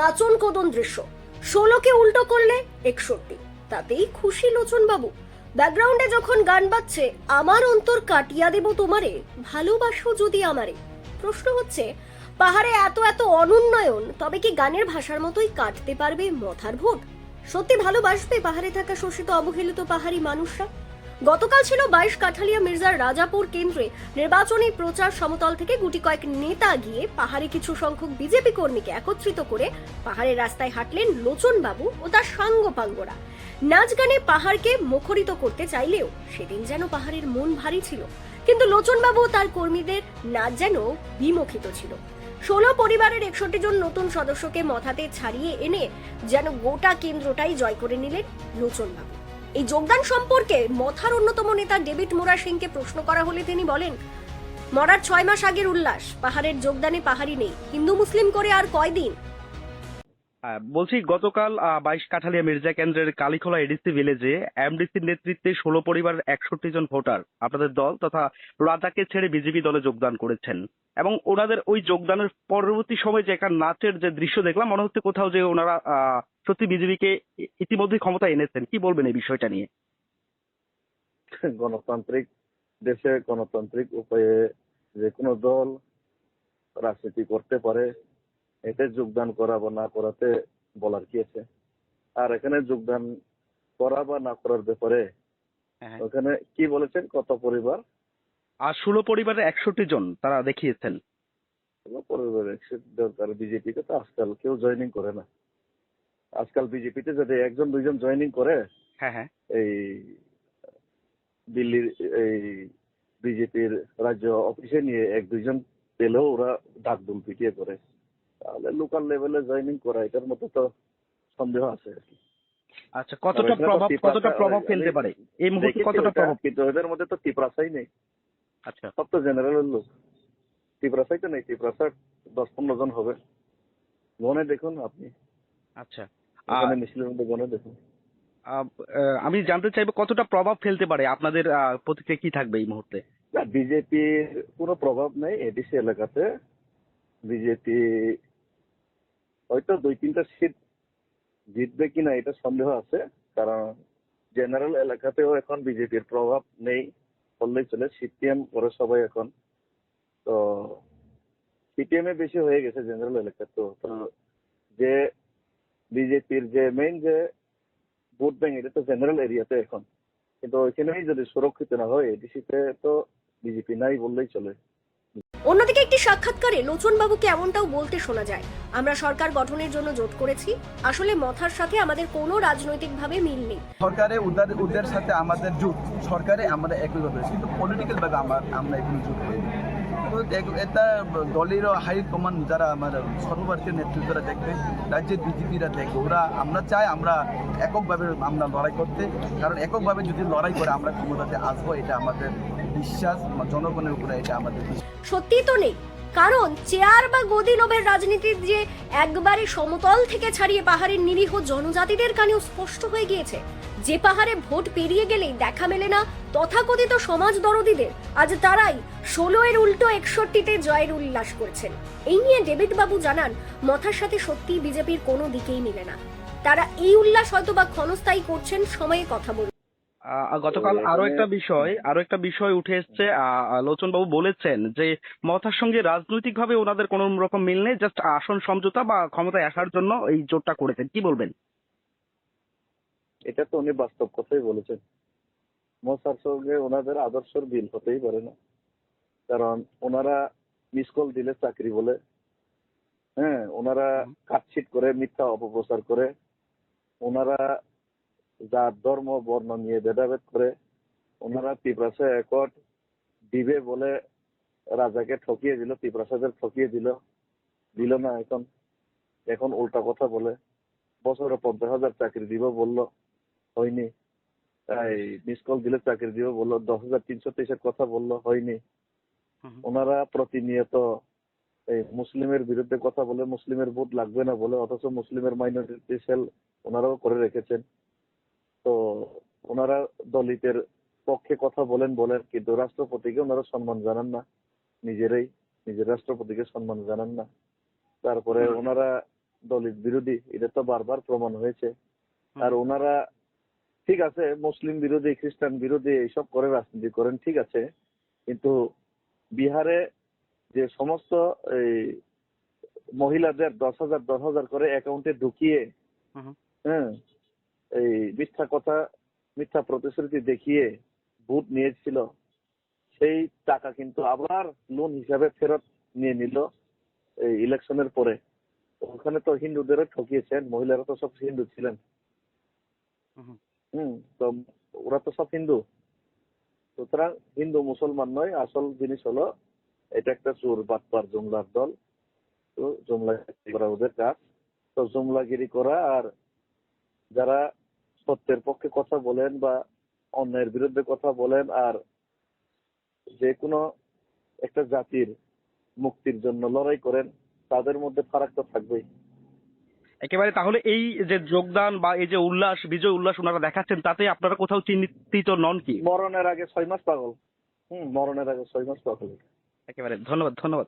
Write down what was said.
নাচন কোদন দৃশ্য। 16কে উল্টো করলে 61, তাতেই খুশি লোচন বাবু। ব্যাকগ্রাউন্ডে যখন গান বাজছে, আমার অন্তর কাটিয়া দেব তোমারে, ভালোবাসো যদি আমারে। প্রশ্ন হচ্ছে, পাহাড়ে এত এত অনুন্নয়ন, তবে কি গানের ভাষার মতোই কাটতে পারবে মথার ভোট? সত্যি ভালোবাসবে পাহাড়ে থাকা শোষিত অবহেলিত পাহাড়ি মানুষরা? গতকাল ছিল 22 কাঠালিয়া মির্জার রাজাপুর কেন্দ্রে নির্বাচনী প্রচার। সমতল থেকে গুটি কয়েক নেতা গিয়ে পাহাড়ে কিছু সংখ্যক বিজেপি কর্মীকে একত্রিত করে পাহাড়ের রাস্তায় হাঁটলেন লোচন বাবু ও তার সাঙ্গপাঙ্গরা। নাচ গানে পাহাড়কে মুখরিত করতে চাইলেও সেদিন যেন পাহাড়ের মন ভারী ছিল, কিন্তু লোচন বাবু ও তার কর্মীদের নাচ যেন বিমুখিত ছিল। 16 পরিবারের 61 জন নতুন সদস্যকে মথাতে ছাড়িয়ে এনে যেন গোটা কেন্দ্রটাই জয় করে নিলেন লোচন বাবু। এই যোগদান সম্পর্কে মথার অন্যতম নেতা ডেভিড মোরা সিংকে প্রশ্ন করা হলে তিনি বলেন, মরার 6 মাস আগের উল্লাস, পাহাড়ের যোগদানে পাহাড়ি নেই, হিন্দু মুসলিম করে আর কয়দিন। বলছি, গতকাল 22 কাঠালিয়া মির্জা কেন্দ্রের কালীখোলা এডিসি ভিলেজে এমডিসির নেতৃত্বে 16 পরিবারের 61 জন ভোটার আপনাদের দল তথা রাজাকে ছেড়ে বিজেপি দলে যোগদান করেছেন, এবং ওনাদের ওই যোগদানের পরবর্তী সময় যে একটা নাচের যে দৃশ্য দেখলাম, মনে হচ্ছে কোথাও যে ওনারা সত্যি বিজেপিকে ইতিমধ্যে ক্ষমতা এনেছেন। কি বলবেন এই বিষয়টা নিয়ে? গণতান্ত্রিক দেশে গণতান্ত্রিক উপায়ে যে কোনো দল রাজনীতি করতে পারে, এতে যোগদান করা বা না করাতে বলার কি আছে? আর এখানে যোগদান করা বা না করার ব্যাপারে ওখানে কি বলেছেন, কত পরিবার? আর 16 পরিবারের 61 জন তারা দেখিয়েছেন। পরিবার দরকার। বিজেপিতে তো আজকাল কেউ জয়েনিং করে না। আজকাল বিজেপিতে যদি একজন দুইজন জয়েনিং করে, হ্যাঁ হ্যাঁ, এই দিল্লির এই বিজেপির রাজ্য অফিসে নিয়ে এক দুইজন পেলেও ওরা ডাকডুল পিটিয়ে করে, তাহলে লোকাল লেভেলে জয়েনিং করা এটার মতো তো সন্দেহ আছে আর কি। আচ্ছা, কতটা প্রভাব ফেলতে পারে এই মুহূর্তে, কতটা প্রভাব? কিন্তু এদের মধ্যে তো তিপ্রাসাই নেই। আচ্ছা, সব তো জেনারেলের লোক, তিপ্রাসাই তো নেই। তিপ্রাসা 10-15 জন হবে, গনে দেখুন আপনি। আচ্ছা, এখানে মিছিলের মধ্যে গনে দেখুন। আমি জানতে চাইবো কতটা প্রভাব ফেলতে পারে, আপনাদের প্রতিক্রিয়া কি থাকবে এই মুহূর্তে? না, বিজেপির কোনো প্রভাব নেই এডিসি এলাকাতে। বিজেপি হয়তো 2-3টা সিট জিতবে কিনা এটা সন্দেহ আছে, কারণ জেনারেল এলাকাতেও এখন বিজেপির প্রভাব নেই বললেই চলে। সিপিএম করে সবাই এখন, তো সিপিএম এ বেশি হয়ে গেছে জেনারেল এলাকা। তো যে বিজেপির যে মেইন যে ভোট ব্যাংক, এটা তো জেনারেল এরিয়াতে এখন, কিন্তু ওইখানেই যদি সুরক্ষিত না হয়, এডিসিতে তো বিজেপি নাই বললেই চলে। অন্যদিকে একটি সাক্ষাৎকারে লোচন বাবুকে এমনটাও বলতে শোনা যায়, আমরা সরকার গঠনের জন্য জোট করেছি, আসলে মথার সাথে আমাদের কোনো রাজনৈতিকভাবে মিল নেই। সরকারে ওদের সাথে আমাদের জোট, সরকারে আমরা একইভাবে, কিন্তু পলিটিক্যাল ভাবে আমরা এগুলো জোট করিনি। তো এটা দলের হাই কমান্ড যারা আমার সর্বভারতীয় নেতৃত্বরা দেখবে, রাজ্যের বিজেপিরা দেখবে, ওরা আমরা চাই আমরা এককভাবে আমরা লড়াই করতে, কারণ এককভাবে যদি লড়াই করে আমরা ক্ষমতাতে আসবো, এটা আমাদের বিশ্বাস, জনগণের উপরে এটা আমাদের বিশ্বাস। সত্যি তো নেই, কারণ চেয়ার বা গদি লোভের রাজনীতির যে একবারে সমতল থেকে ছাড়িয়ে পাহাড়ের নিরীহ জনজাতিদের কানেও স্পষ্ট হয়ে গিয়েছে। যে পাহাড়ে ভোট পেরিয়ে গেলেই দেখা মেলে না তথাকথিত সমাজ দরদীদের, আজ তারাই 16-এর উল্টো 61-তে জয়ের উল্লাস করছেন। এই নিয়ে ডেভিড বাবু জানান, মথার সাথে সত্যি বিজেপির কোনো দিকেই মিলে না। তারা এই উল্লাস হয়তো বা ক্ষণস্থায়ী করছেন, সময়ে কথা বলবেন। গতকাল আরো একটা বিষয় উঠে এসছে। লোচন বাবু বলেছেন যে মথার সঙ্গে রাজনৈতিকভাবে ওনাদের কোন রকম মিল নেই, জাস্ট আসন সমঝোতা বা ক্ষমতায় আসার জন্য এই জোটটা করেছেন। কি বলবেন? এটা তো উনি বাস্তব কথাই বলেছেন। মোসার সঙ্গে ওনাদের আদর্শের বিল হতেই পারে না, কারণ ওনারা মিস কল দিলে চাকরি বলে, হ্যাঁ, ওনারা কাটছিট করে, মিথ্যা অপপ্রচার করে, ওনারা জাত ধর্ম বর্ণ নিয়ে ভেদাভেদ করে, ওনারা তিপ্রাসা একট দিবে বলে রাজাকে ঠকিয়ে দিল, তিপ্রাসাদের ঠকিয়ে দিল না। এখন উল্টা কথা বলে, বছরে 50,000 চাকরি দিব বললো, হয়নি। তাই মিস কল দিলে চাকরি দিব বললো, 10,323 কথা বললো, হয়নি। ওনারা প্রতিনিয়ত এই মুসলিমের বিরুদ্ধে কথা বলে, মুসলিমের ভোট লাগবে না বলে, অথচ মুসলিমের মাইনরিটি সেল ওনারাও করে রেখেছেন। তো ওনারা দলিতের পক্ষে কথা বলেন, কিন্তু রাষ্ট্রপতিকে ওনারা সম্মান জানান না, নিজের রাষ্ট্রপতিকে সম্মান জানান না। তারপরে ওনারা দলিত বিরোধী, এটা তো বারবার প্রমাণ হয়েছে। আর ওনারা ঠিক আছে মুসলিম বিরোধী, খ্রিস্টান বিরোধী এইসব করে রাজনীতি করেন, ঠিক আছে, কিন্তু বিহারে যে সমস্ত এই মহিলাদের 10,000 করে অ্যাকাউন্টে ঢুকিয়ে, হ্যাঁ, এই মিথ্যা কথা, মিথ্যা প্রতিশ্রুতি দেখিয়ে ভোট নিয়েছিল, সেই টাকা কিন্তু আবার লোন হিসাবে ফেরত নিয়ে নিল এই ইলেকশনের পরে। ওখানে তো হিন্দুদেরও ঠকিয়েছেন, মহিলারা তো সব হিন্দু ছিলেন। তো ওরা তো সব হিন্দু। সুতরাং হিন্দু মুসলমান নয়, আসল জিনিস হলো এটা একটা চোর বাটপার জুমলার দল। তো জুমলাগিরি করা ওদের কাজ। তো জুমলাগিরি করা, আর যারা সত্যের পক্ষে কথা বলেন বা অন্যায়ের বিরুদ্ধে কথা বলেন, আর যে কোনো একটা জাতির মুক্তির জন্য লড়াই করেন, তাদের মধ্যে ফারাক তো থাকবেই। একেবারে। তাহলে এই যে যোগদান বা এই যে উল্লাস, বিজয় উল্লাস ওনারা দেখাচ্ছেন, তাতে আপনারা কোথাও চিন্তিত নন কি? মরণের আগে 6 মাস পাগল। মরণের আগে 6 মাস পাগল। একেবারে। ধন্যবাদ, ধন্যবাদ।